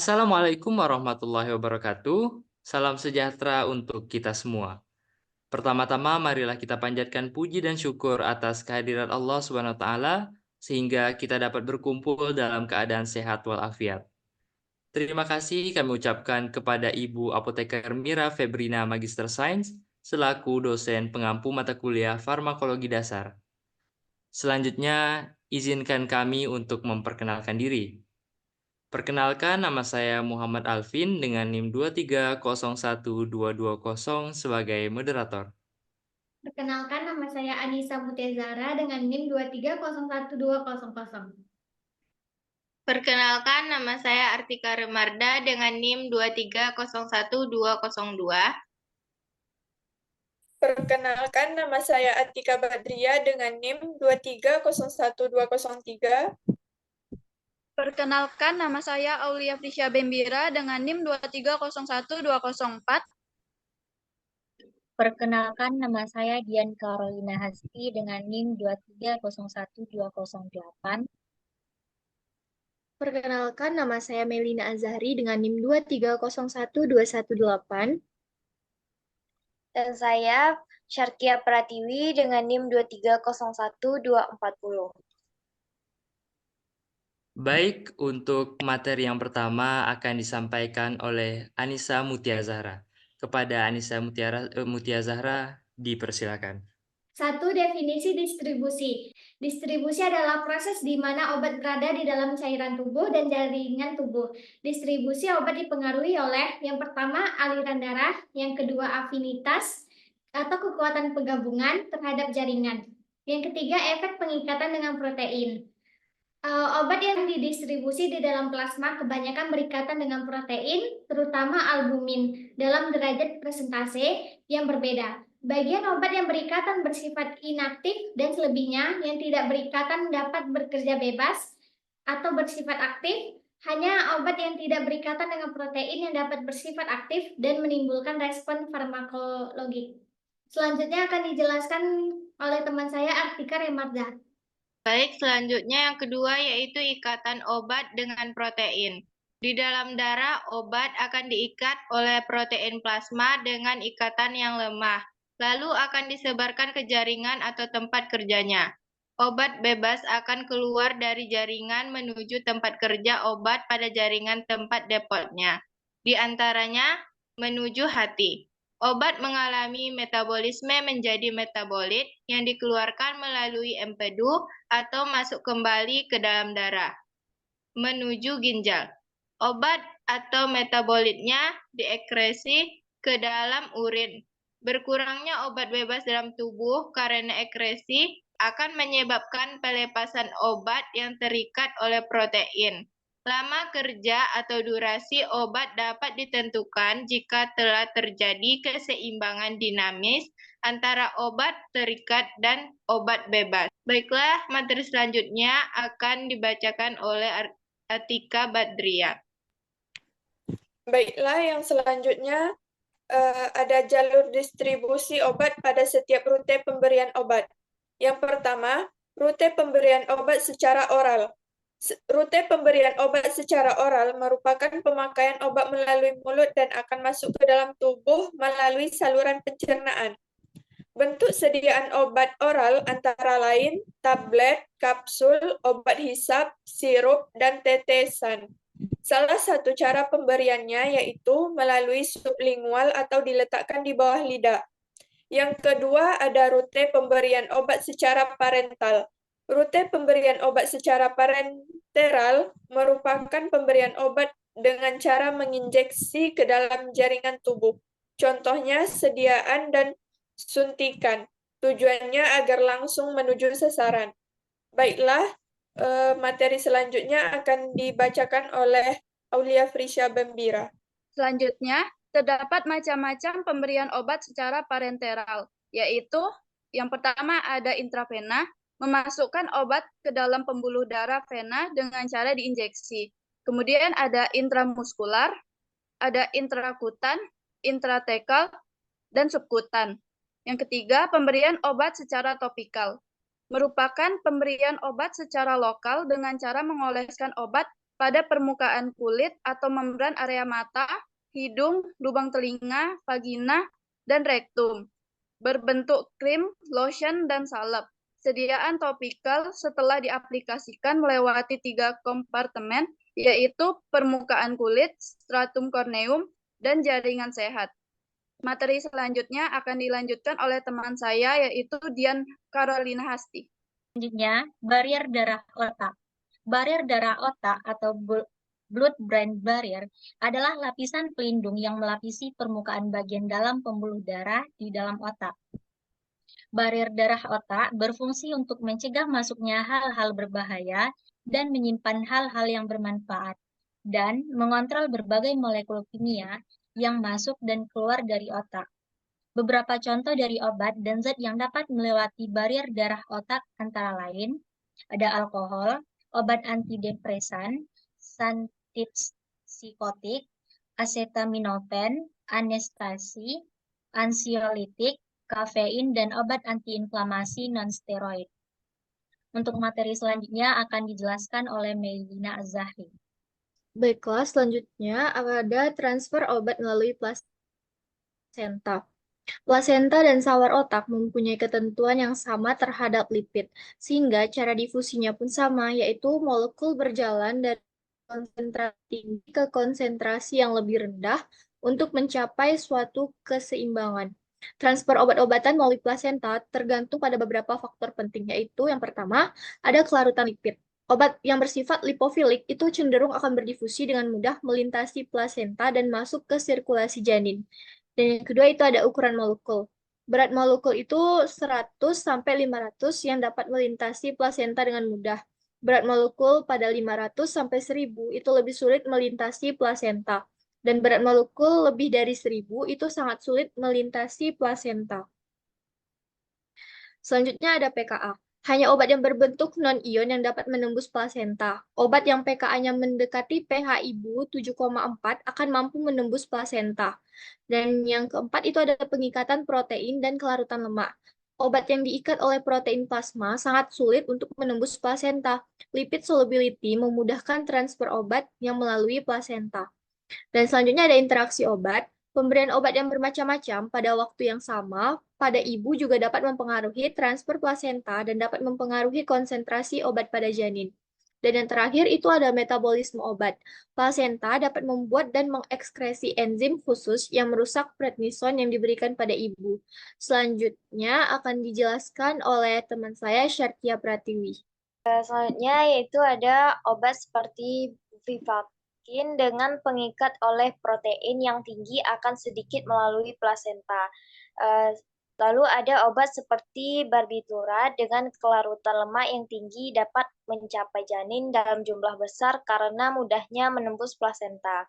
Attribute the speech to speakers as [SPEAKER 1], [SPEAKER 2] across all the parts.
[SPEAKER 1] Assalamualaikum warahmatullahi wabarakatuh. Salam sejahtera untuk kita semua. Pertama-tama marilah kita panjatkan puji dan syukur atas kehadiran Allah Subhanahu wa taala sehingga kita dapat berkumpul dalam keadaan sehat walafiat. Terima kasih kami ucapkan kepada Ibu Apoteker Mira Febrina Magister Sains selaku dosen pengampu mata kuliah Farmakologi Dasar. Selanjutnya, izinkan kami untuk memperkenalkan diri. Perkenalkan, nama saya Muhammad Alvin dengan NIM 2301220 sebagai moderator.
[SPEAKER 2] Perkenalkan, nama saya Anissa Mutiazara dengan NIM 2301200.
[SPEAKER 3] Perkenalkan, nama saya Artika Remarda dengan NIM 2301202.
[SPEAKER 4] Perkenalkan, nama saya Atika Badria dengan NIM 2301203.
[SPEAKER 5] Perkenalkan, nama saya Aulia Frisya Bembira dengan NIM 2301204.
[SPEAKER 6] Perkenalkan, nama saya Dian Carolina Hasti dengan NIM 2301208.
[SPEAKER 7] Perkenalkan, nama saya Melina Azhari dengan NIM 2301218.
[SPEAKER 8] Dan saya Syarkia Pratiwi dengan NIM 2301240.
[SPEAKER 1] Baik, untuk materi yang pertama akan disampaikan oleh Anissa Mutiazahra. Kepada Anissa Mutiazahra, dipersilakan.
[SPEAKER 2] 1. Definisi distribusi. Distribusi adalah proses di mana obat berada di dalam cairan tubuh dan jaringan tubuh. Distribusi obat dipengaruhi oleh yang pertama aliran darah, yang kedua afinitas atau kekuatan penggabungan terhadap jaringan. Yang ketiga efek pengikatan dengan protein. Obat yang didistribusi di dalam plasma kebanyakan berikatan dengan protein, terutama albumin, dalam derajat presentase yang berbeda. Bagian obat yang berikatan bersifat inaktif dan selebihnya yang tidak berikatan dapat bekerja bebas atau bersifat aktif. Hanya obat yang tidak berikatan dengan protein yang dapat bersifat aktif dan menimbulkan respon farmakologik. Selanjutnya akan dijelaskan oleh teman saya Artika Remarda.
[SPEAKER 3] Baik, selanjutnya yang kedua yaitu ikatan obat dengan protein. Di dalam darah, obat akan diikat oleh protein plasma dengan ikatan yang lemah, lalu akan disebarkan ke jaringan atau tempat kerjanya. Obat bebas akan keluar dari jaringan menuju tempat kerja obat pada jaringan tempat depotnya. Di antaranya, menuju hati. Obat mengalami metabolisme menjadi metabolit yang dikeluarkan melalui empedu atau masuk kembali ke dalam darah, menuju ginjal. Obat atau metabolitnya diekresi ke dalam urin. Berkurangnya obat bebas dalam tubuh karena ekresi akan menyebabkan pelepasan obat yang terikat oleh protein. Lama kerja atau durasi obat dapat ditentukan jika telah terjadi keseimbangan dinamis antara obat terikat dan obat bebas. Baiklah, materi selanjutnya akan dibacakan oleh Atika Badria.
[SPEAKER 4] Baiklah, yang selanjutnya ada jalur distribusi obat pada setiap rute pemberian obat. Yang pertama, rute pemberian obat secara oral. Rute pemberian obat secara oral merupakan pemakaian obat melalui mulut dan akan masuk ke dalam tubuh melalui saluran pencernaan. Bentuk sediaan obat oral antara lain tablet, kapsul, obat hisap, sirup, dan tetesan. Salah satu cara pemberiannya yaitu melalui sublingual atau diletakkan di bawah lidah. Yang kedua ada rute pemberian obat secara parental. Rute pemberian obat secara parenteral merupakan pemberian obat dengan cara menginjeksi ke dalam jaringan tubuh. Contohnya sediaan dan suntikan. Tujuannya agar langsung menuju sasaran. Baiklah, materi selanjutnya akan dibacakan oleh Aulia Frisya Bembira.
[SPEAKER 5] Selanjutnya, terdapat macam-macam pemberian obat secara parenteral, yaitu yang pertama ada intravena, memasukkan obat ke dalam pembuluh darah vena dengan cara diinjeksi. Kemudian ada intramuskular, ada intrakutan, intratekal, dan subkutan. Yang ketiga, pemberian obat secara topikal. Merupakan pemberian obat secara lokal dengan cara mengoleskan obat pada permukaan kulit atau membran area mata, hidung, lubang telinga, vagina, dan rektum. Berbentuk krim, lotion, dan salep. Sediaan topikal setelah diaplikasikan melewati 3 kompartemen, yaitu permukaan kulit, stratum corneum, dan jaringan sehat. Materi selanjutnya akan dilanjutkan oleh teman saya, yaitu Dian Carolina Hasti.
[SPEAKER 6] Selanjutnya, barier darah otak. Barier darah otak atau blood-brain barrier adalah lapisan pelindung yang melapisi permukaan bagian dalam pembuluh darah di dalam otak. Barier darah otak berfungsi untuk mencegah masuknya hal-hal berbahaya dan menyimpan hal-hal yang bermanfaat, dan mengontrol berbagai molekul kimia yang masuk dan keluar dari otak. Beberapa contoh dari obat dan zat yang dapat melewati barier darah otak antara lain, ada alkohol, obat antidepresan, antipsikotik, acetaminophen, anestesi, ansiolitik, kafein, dan obat antiinflamasi non-steroid. Untuk materi selanjutnya akan dijelaskan oleh Melina Azahri.
[SPEAKER 7] Baiklah, selanjutnya ada transfer obat melalui plasenta. Plasenta dan sawar otak mempunyai ketentuan yang sama terhadap lipid, sehingga cara difusinya pun sama, yaitu molekul berjalan dari konsentrasi tinggi ke konsentrasi yang lebih rendah untuk mencapai suatu keseimbangan. Transfer obat-obatan melalui plasenta tergantung pada beberapa faktor penting, yaitu yang pertama, ada kelarutan lipid. Obat yang bersifat lipofilik itu cenderung akan berdifusi dengan mudah melintasi plasenta dan masuk ke sirkulasi janin. Dan yang kedua itu ada ukuran molekul. Berat molekul itu 100-500 yang dapat melintasi plasenta dengan mudah. Berat molekul pada 500-1000 itu lebih sulit melintasi plasenta. Dan berat molekul lebih dari 1000 itu sangat sulit melintasi plasenta. Selanjutnya ada PKA. Hanya obat yang berbentuk non-ion yang dapat menembus plasenta. Obat yang pKa-nya mendekati pH ibu 7,4 akan mampu menembus plasenta. Dan yang keempat itu ada pengikatan protein dan kelarutan lemak. Obat yang diikat oleh protein plasma sangat sulit untuk menembus plasenta. Lipid solubility memudahkan transfer obat yang melalui plasenta. Dan selanjutnya ada interaksi obat. Pemberian obat yang bermacam-macam pada waktu yang sama pada ibu juga dapat mempengaruhi transfer plasenta dan dapat mempengaruhi konsentrasi obat pada janin. Dan yang terakhir itu ada metabolisme obat. Plasenta dapat membuat dan mengekskresi enzim khusus yang merusak prednison yang diberikan pada ibu. Selanjutnya akan dijelaskan oleh teman saya, Syarkia Pratiwi.
[SPEAKER 8] Selanjutnya yaitu ada obat seperti Vivakin dengan pengikat oleh protein yang tinggi akan sedikit melalui plasenta. Lalu ada obat seperti barbiturate dengan kelarutan lemak yang tinggi dapat mencapai janin dalam jumlah besar karena mudahnya menembus plasenta.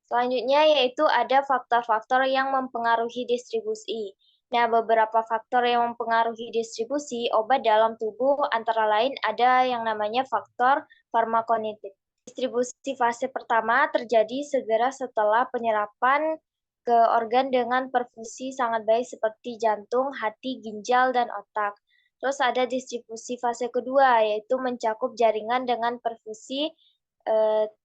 [SPEAKER 8] Selanjutnya yaitu ada faktor-faktor yang mempengaruhi distribusi. Nah, beberapa faktor yang mempengaruhi distribusi obat dalam tubuh antara lain ada yang namanya faktor farmakokinetik. Distribusi fase pertama terjadi segera setelah penyerapan ke organ dengan perfusi sangat baik seperti jantung, hati, ginjal, dan otak. Terus ada distribusi fase kedua, yaitu mencakup jaringan dengan perfusi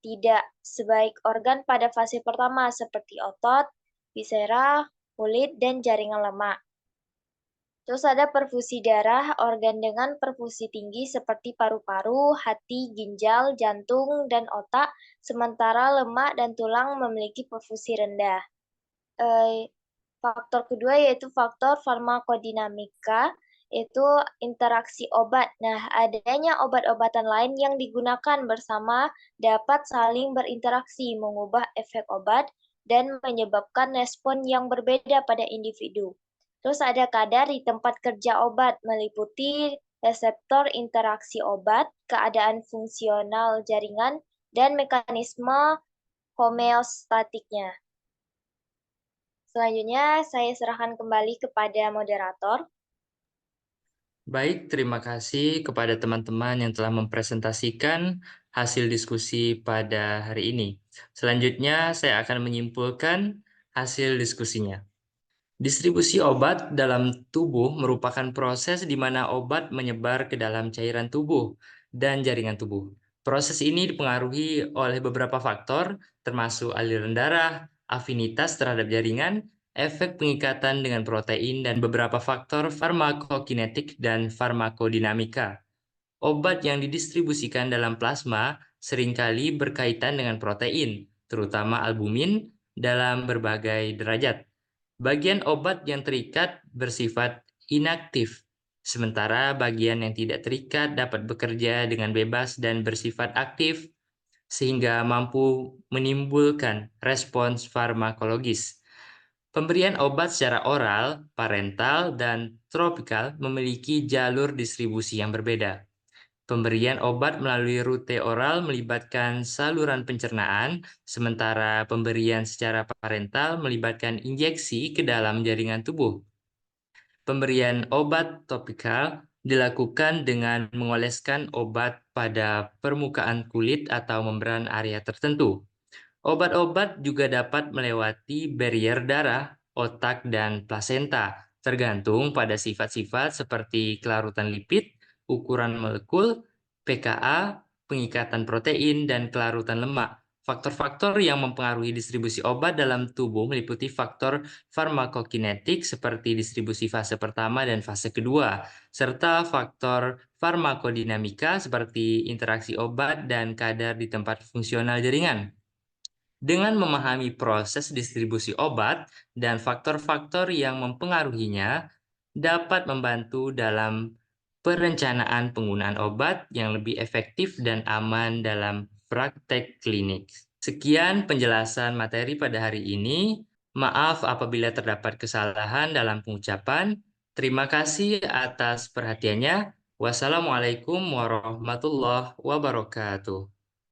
[SPEAKER 8] tidak sebaik organ pada fase pertama seperti otot, visera, kulit, dan jaringan lemak. Terus ada perfusi darah, organ dengan perfusi tinggi seperti paru-paru, hati, ginjal, jantung, dan otak, sementara lemak dan tulang memiliki perfusi rendah. Faktor kedua yaitu faktor farmakodinamika, yaitu interaksi obat. Nah, adanya obat-obatan lain yang digunakan bersama dapat saling berinteraksi, mengubah efek obat, dan menyebabkan respon yang berbeda pada individu. Terus ada kadar di tempat kerja obat, meliputi reseptor interaksi obat, keadaan fungsional jaringan, dan mekanisme homeostatiknya. Selanjutnya, saya serahkan kembali kepada moderator.
[SPEAKER 1] Baik, terima kasih kepada teman-teman yang telah mempresentasikan hasil diskusi pada hari ini. Selanjutnya, saya akan menyimpulkan hasil diskusinya. Distribusi obat dalam tubuh merupakan proses di mana obat menyebar ke dalam cairan tubuh dan jaringan tubuh. Proses ini dipengaruhi oleh beberapa faktor, termasuk aliran darah, afinitas terhadap jaringan, efek pengikatan dengan protein, dan beberapa faktor farmakokinetik dan farmakodinamika. Obat yang didistribusikan dalam plasma seringkali berkaitan dengan protein, terutama albumin, dalam berbagai derajat. Bagian obat yang terikat bersifat inaktif, sementara bagian yang tidak terikat dapat bekerja dengan bebas dan bersifat aktif, sehingga mampu menimbulkan respons farmakologis. Pemberian obat secara oral, parental, dan tropikal memiliki jalur distribusi yang berbeda. Pemberian obat melalui rute oral melibatkan saluran pencernaan, sementara pemberian secara parental melibatkan injeksi ke dalam jaringan tubuh. Pemberian obat topikal dilakukan dengan mengoleskan obat pada permukaan kulit atau membran area tertentu. Obat-obat juga dapat melewati barrier darah, otak, dan plasenta, tergantung pada sifat-sifat seperti kelarutan lipid, ukuran molekul, pKa, pengikatan protein, dan kelarutan lemak. Faktor-faktor yang mempengaruhi distribusi obat dalam tubuh meliputi faktor farmakokinetik seperti distribusi fase pertama dan fase kedua, serta faktor farmakodinamika seperti interaksi obat dan kadar di tempat fungsional jaringan. Dengan memahami proses distribusi obat dan faktor-faktor yang mempengaruhinya, dapat membantu dalam perencanaan penggunaan obat yang lebih efektif dan aman dalam praktek klinik. Sekian penjelasan materi pada hari ini. Maaf apabila terdapat kesalahan dalam pengucapan. Terima kasih atas perhatiannya. Wassalamualaikum warahmatullahi wabarakatuh.